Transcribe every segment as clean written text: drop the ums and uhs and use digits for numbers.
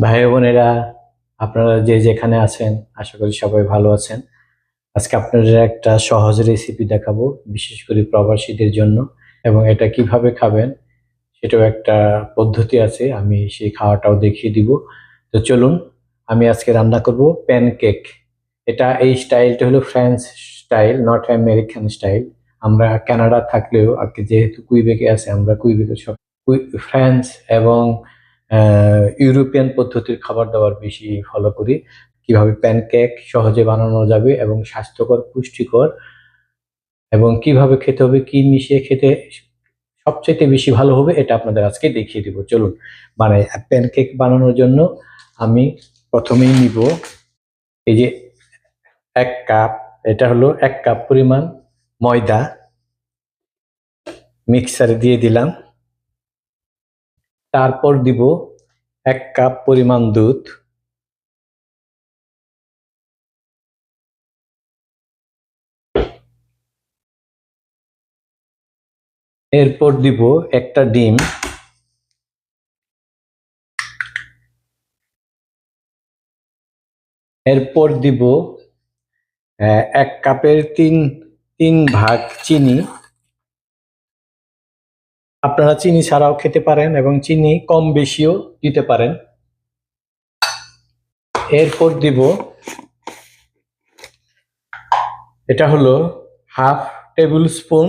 ভাই বোনেরা, আপনারা যে যেখানে আছেন আশা করি সবাই ভালো আছেন। আজকে আপনাদের একটা সহজ রেসিপি দেখাবো, বিশেষ করে প্রবাসীদের জন্য। এবং এটা কিভাবে খাবেন সেটাও একটা পদ্ধতি আছে, আমি সেই খাওয়াটাও দেখিয়ে দিব। তো চলুন, আমি আজকে রান্না করব প্যানকেক। এই স্টাইলটা হলো French style, not American style. আমরা কানাডা থাকলেও আর কি, যেহেতু কুইবেকে আছে, আমরা কুইবেকে সব ফ্রান্স এবং ইউরোপিয়ান পদ্ধতির খাবার দাবার বেশি ফলো করি। কিভাবে প্যানকেক সহজে বানানো যাবে এবং স্বাস্থ্যকর, পুষ্টিকর, এবং কিভাবে খেতে হবে, কি মিশিয়ে খেতে সবচেয়ে বেশি ভালো হবে, এটা আপনাদের আজকে দেখিয়ে দিব। চলুন, মানে প্যানকেক বানানোর জন্য আমি প্রথমেই নিব এই যে 1 কাপ। এটা হলো 1 কাপ পরিমাণ ময়দা, মিক্সারে দিয়ে দিলাম। তারপর দিব 1 কাপ পরিমাণ দুধ, এরপর দিব একটা ডিম, এরপর দিব 1 কাপের তিন ভাগ চিনি। আপনারা চিনি ছাড়াও খেতে পারেন এবং চিনি কম বেশিও দিতে পারেন। এরপর দিব, এটা হলো half table spoon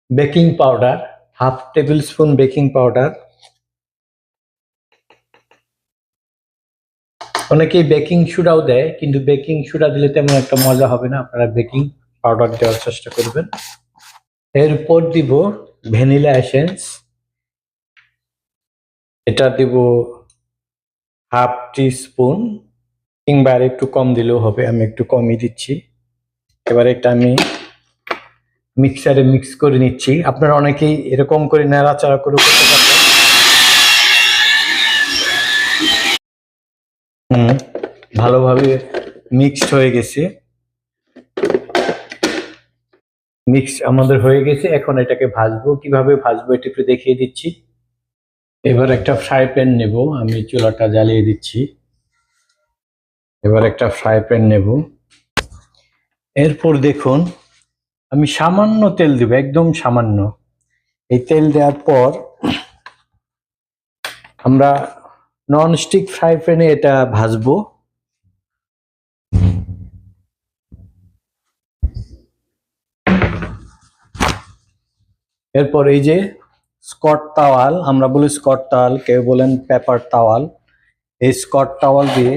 baking powder, অনেকেই বেকিং সোডাও দেয়, কিন্তু বেকিং সোডা দিলে তেমন একটা মজা হবে না, আপনারা বেকিং পাউডার দেওয়ার চেষ্টা করবেন। এরপর দিব ভ্যানিলা এসেন্স, এটা দিব হাফ টি স্পুন, কিংবা আর একটু কম দিলেও হবে, আমি একটু কমই দিচ্ছি। এবার এটা আমি মিক্সারে মিক্স করে নিচ্ছি। আপনারা অনেকেই এরকম করে নাড়াচাড়া করে করতে পারবেন। ভালোভাবে মিক্সড হয়ে গেছে, আমাদের হয়ে গেছে। এখন এটাকে ভাজবো, কিভাবে ভাজবো এটা একটু দেখিয়ে দিচ্ছি। এবার একটা ফ্রাই প্যান নেব, আমি চুলাটা জ্বালিয়ে দিচ্ছি। এবার একটা ফ্রাই প্যান নেব, এরপর দেখুন আমি সামান্য তেল দিব, একদম সামান্য। এই তেল দেওয়ার পর আমরা নন স্টিক ফ্রাই প্যানে এটা ভাজবো। এরপর এই যে স্কট তাওয়াল, আমরা বলি স্কট তাওয়াল, কেউ বলেন পেপার তাওয়াল, এই স্কট তাওয়াল দিয়ে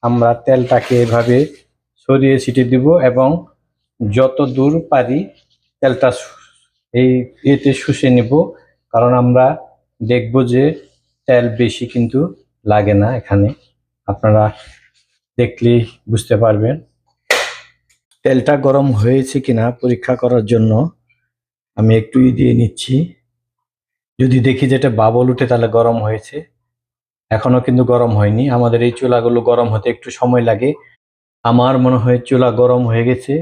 আমরা তেলটাকে এভাবে ছড়িয়ে ছিটিয়ে দিব এবং যত দূর পারি তেলটা এই এতে শুষে নিব। কারণ আমরা দেখব যে তেল বেশি কিন্তু লাগে না এখানে, আপনারা দেখলেই বুঝতে পারবেন। তেলটা গরম হয়েছে কিনা পরীক্ষা করার জন্য আমি একটু দিয়ে নিচ্ছি। যদি দেখি যেটা বাবল উঠে তাহলে গরম হয়েছে, এখনো কিন্তু গরম হয়নি। আমাদের এই চুলাগুলো গরম হতে একটু সময় লাগে। আমার মনে হয় চুলা গরম হয়ে গেছে।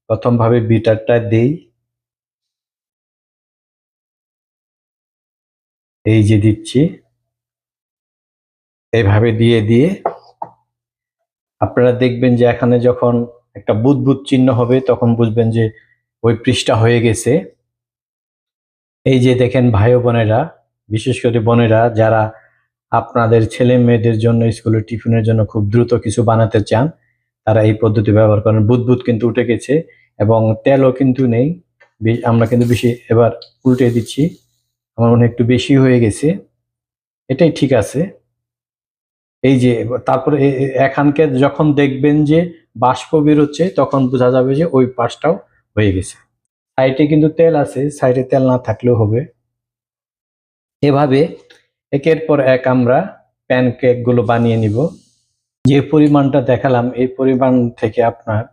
প্রথম ভাবে বিটারটা দেই, এই যে দিচ্ছি, এইভাবে দিয়ে দিয়ে আপনারা দেখবেন যে এখানে যখন একটা বুদবুদ চিহ্ন হবে তখন বুঝবেন যে ওই পৃষ্ঠা হয়ে গেছে। এই যে দেখেন ভাই বোনেরা, বিশেষ করে বোনেরা যারা আপনাদের ছেলে মেয়েদের জন্য স্কুলের টিফিনের জন্য খুব দ্রুত কিছু বানাতে চান, তারা এই পদ্ধতি ব্যবহার করেন। বুদবুদ কিন্তু উঠে গেছে এবং তেলও কিন্তু নেই। আমরা কিন্তু বেশি, এবার উল্টে দিচ্ছি, আমার মনে হয় একটু বেশি হয়ে গেছে, এটাই ঠিক আছে। এই যে তারপরে এখানকে যখন দেখবেন যে বাষ্প বেরোচ্ছে তখন বোঝা যাবে যে ওই পাশটাও হয়ে গেছে। সাইডে কিন্তু তেল আছে, সাইডে তেল না থাকলেও হবে। এভাবে একের পর এক আমরা প্যানকেক গুলো বানিয়ে নিব। যে পরিমাণটা দেখালাম এই পরিমাণ থেকে আপনার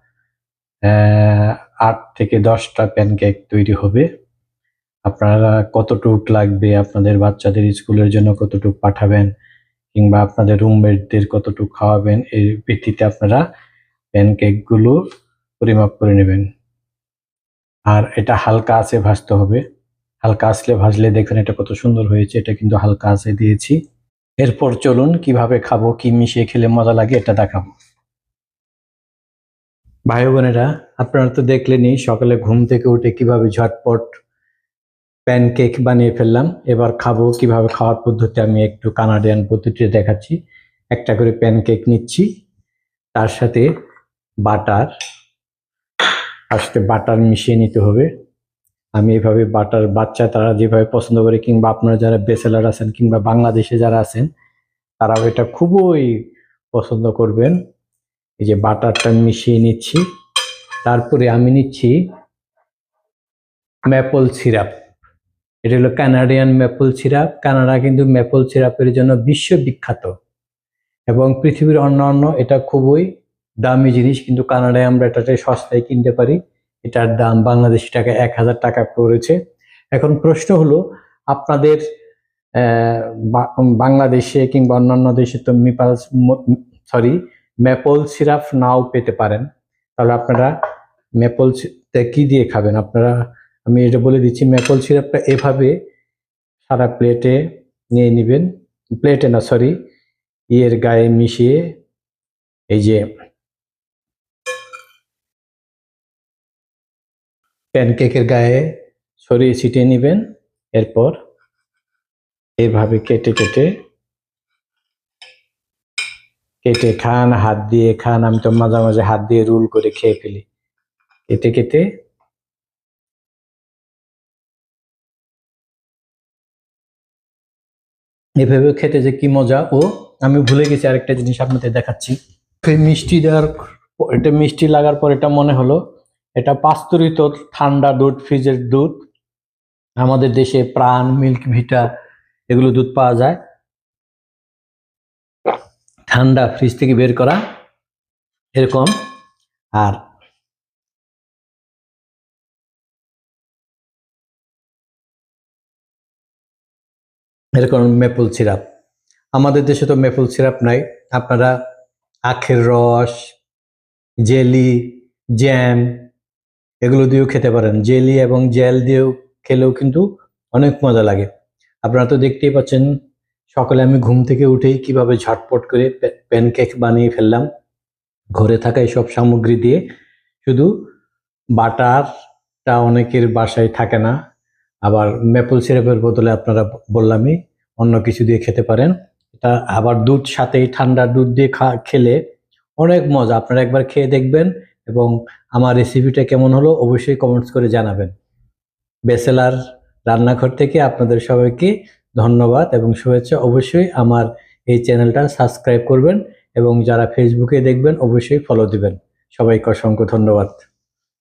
8 থেকে 10টা প্যানকেক তৈরি হবে। আপনারা কতটুক লাগবে, আপনাদের বাচ্চাদের স্কুলের জন্য কতটুক পাঠাবেন, কিংবা আপনাদের রুমমেটদের কতটুকু খাওয়াবেন, এর ভিত্তিতে আপনারা প্যানকেক গুলো পরিমাপ করে নেবেন। আর এটা হালকা আঁচে ভাজতে হবে, হালকা আঁচে ভাজলে দেখবেন এটা কত সুন্দর হয়েছে। এটা কিন্তু হালকা আঁচে দিয়েছি। এরপর চলুন কিভাবে খাবো, কি মিশিয়ে খেলে মজা লাগে এটা দেখাবো। ভাই বোনেরা, আপনারা তো দেখলেনই সকালে ঘুম থেকে উঠে কিভাবে ঝটপট প্যানকেক বানিয়ে ফেললাম। এবার খাবো, কিভাবে খাওয়ার পদ্ধতি আমি একটু কানাডিয়ান পদ্ধতিতে দেখাচ্ছি। একটা করে প্যানকেক নিচ্ছি, তার সাথে বাটার বাটার মিশিয়ে নিতে হবে। আমি এভাবে বাটার, বাচ্চা তারা যেভাবে পছন্দ করে, কিংবা আপনারা যারা বেচেলার আছেন কিংবা বাংলাদেশে যারা আছেন তারাও এটা খুবই পছন্দ করবেন। এই যে বাটারটা মিশিয়ে নিচ্ছি, তারপরে আমি নিচ্ছি ম্যাপল সিরাপ। এটা হলো কানাডিয়ান ম্যাপল সিরাপ। কানাডা কিন্তু ম্যাপল সিরাপের জন্য বিশ্ববিখ্যাত এবং পৃথিবীর অন্যান্য এটা খুবই দামি জিনিস, কিন্তু কানাডায় আমরা এটাতে সস্তায় কিনতে পারি। এটার দাম বাংলাদেশি টাকা 1000 টাকা পড়েছে। এখন প্রশ্ন হলো, আপনাদের বাংলাদেশে কিংবা অন্যান্য দেশে তো ম্যাপল সিরাপ নাও পেতে পারেন। তাহলে আপনারা ম্যাপল কি দিয়ে খাবেন আপনারা? আমি এটা বলে দিচ্ছি, ম্যাপল সিরাপটা এভাবে সারা প্লেটে নিয়ে নেবেন, প্লেটে না সরি ইয়ের গায়ে মিশিয়ে, এই যে প্যানকেকের গায়ে ছড়িয়ে ছিটিয়ে নেবেন। এরপর এভাবে কেটে কেটে কেটে খান, হাত দিয়ে খান। আমি তো মাঝে মাঝে হাত দিয়ে রোল করে খেয়ে ফেলি। কেটে কেটে এভাবে খেতে যে কি মজা। ও আমি ভুলে গেছি আরেকটা জিনিস আপনাদের দেখাচ্ছি। মিষ্টি দেওয়ার, এটা মিষ্টি লাগার পর এটা মনে হলো এটা পাস্তুরিত ঠান্ডা দুধ, ফ্রিজের দুধ। আমাদের দেশে প্রাণ, মিল্ক ভিটা এগুলো দুধ পাওয়া যায়, ঠান্ডা ফ্রিজ থেকে বের করা এরকম। আর এরকম মেপল সিরাপ। আমাদের দেশে তো মেপল সিরাপ নাই। আপনারা আখের রস, জেলি, জ্যাম এগুলো দিয়েও খেতে পারেন। জেলি এবং জেল দিয়েও খেলেও কিন্তু অনেক মজা লাগে। আপনারা তো দেখতেই পাচ্ছেন সকালে আমি ঘুম থেকে উঠেই কিভাবে ঝটপট করে প্যানকেক বানিয়ে ফেললাম ঘরে থাকা সব সামগ্রী দিয়ে। শুধু বাটারটা অনেকের বাসায় থাকে না, আবার মেপল সিরাপের বদলে আপনারা বললামই অন্য কিছু দিয়ে খেতে পারেন। এটা আবার দুধ সাথেই, ঠান্ডা দুধ দিয়ে খেলে অনেক মজা। আপনারা একবার খেয়ে দেখবেন এবং আমার রেসিপিটা কেমন হলো অবশ্যই কমেন্টস করে জানাবেন। বেচেলার রান্নাঘর থেকে আপনাদের সবাইকে ধন্যবাদ এবং শুভেচ্ছা। অবশ্যই আমার এই চ্যানেলটা সাবস্ক্রাইব করবেন এবং যারা ফেসবুকে দেখবেন অবশ্যই ফলো দিবেন। সবাইকে অসংখ্য ধন্যবাদ।